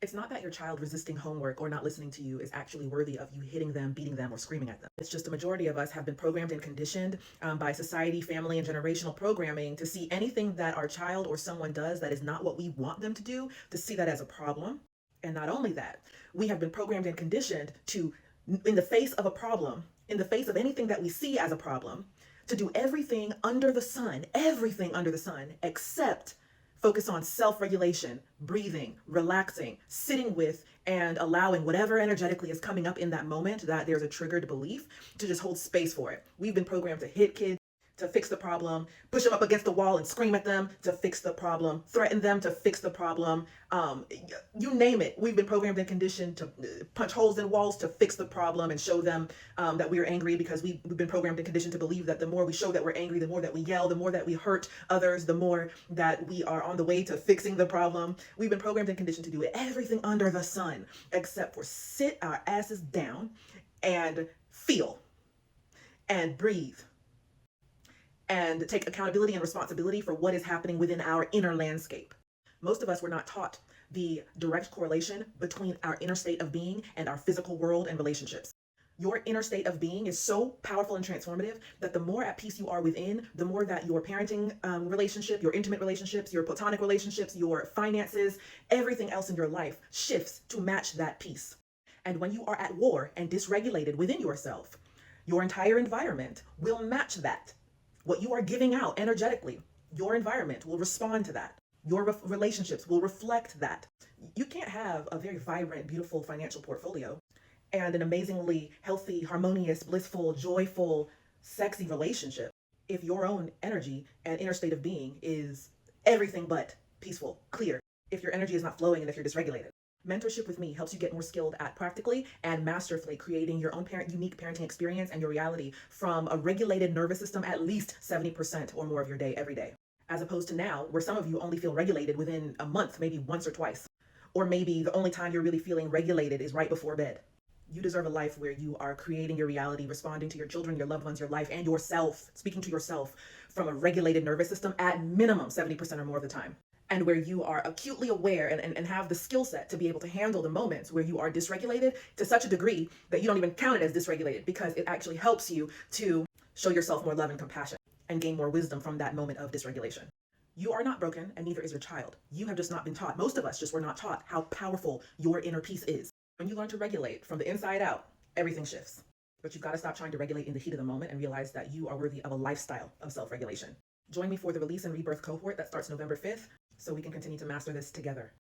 It's not that your child resisting homework or not listening to you is actually worthy of you hitting them, beating them, or screaming at them. It's just a majority of us have been programmed and conditioned by society, family, and generational programming to see anything that our child or someone does that is not what we want them to do, to see that as a problem. And not only that, we have been programmed and conditioned to, in the face of a problem, in the face of anything that we see as a problem, to do everything under the sun, except focus on self regulation, breathing, relaxing, sitting with, and allowing whatever energetically is coming up in that moment that there's a triggered belief to just hold space for it. We've been programmed to hit kids to fix the problem, push them up against the wall and scream at them to fix the problem, threaten them to fix the problem. You name it. We've been programmed and conditioned to punch holes in walls to fix the problem and show them that we are angry, because we've been programmed and conditioned to believe that the more we show that we're angry, the more that we yell, the more that we hurt others, the more that we are on the way to fixing the problem. We've been programmed and conditioned to do everything under the sun except for sit our asses down and feel and breathe and take accountability and responsibility for what is happening within our inner landscape. Most of us were not taught the direct correlation between our inner state of being and our physical world and relationships. Your inner state of being is so powerful and transformative that the more at peace you are within, the more that your parenting relationship, your intimate relationships, your platonic relationships, your finances, everything else in your life shifts to match that peace. And when you are at war and dysregulated within yourself, your entire environment will match that. What you are giving out energetically, your environment will respond to that. Your relationships will reflect that. You can't have a very vibrant, beautiful financial portfolio and an amazingly healthy, harmonious, blissful, joyful, sexy relationship if your own energy and inner state of being is everything but peaceful, clear, if your energy is not flowing and if you're dysregulated. Mentorship with me helps you get more skilled at practically and masterfully creating your own unique parenting experience and your reality from a regulated nervous system at least 70% or more of your day every day. As opposed to now, where some of you only feel regulated within a month, maybe once or twice. Or maybe the only time you're really feeling regulated is right before bed. You deserve a life where you are creating your reality, responding to your children, your loved ones, your life, and yourself, speaking to yourself from a regulated nervous system at minimum 70% or more of the time. And where you are acutely aware and have the skill set to be able to handle the moments where you are dysregulated to such a degree that you don't even count it as dysregulated, because it actually helps you to show yourself more love and compassion and gain more wisdom from that moment of dysregulation. You are not broken, and neither is your child. You have just not been taught. Most of us just were not taught how powerful your inner peace is. When you learn to regulate from the inside out, everything shifts. But you've got to stop trying to regulate in the heat of the moment and realize that you are worthy of a lifestyle of self-regulation. Join me for the Release and Rebirth cohort that starts November 5th so we can continue to master this together.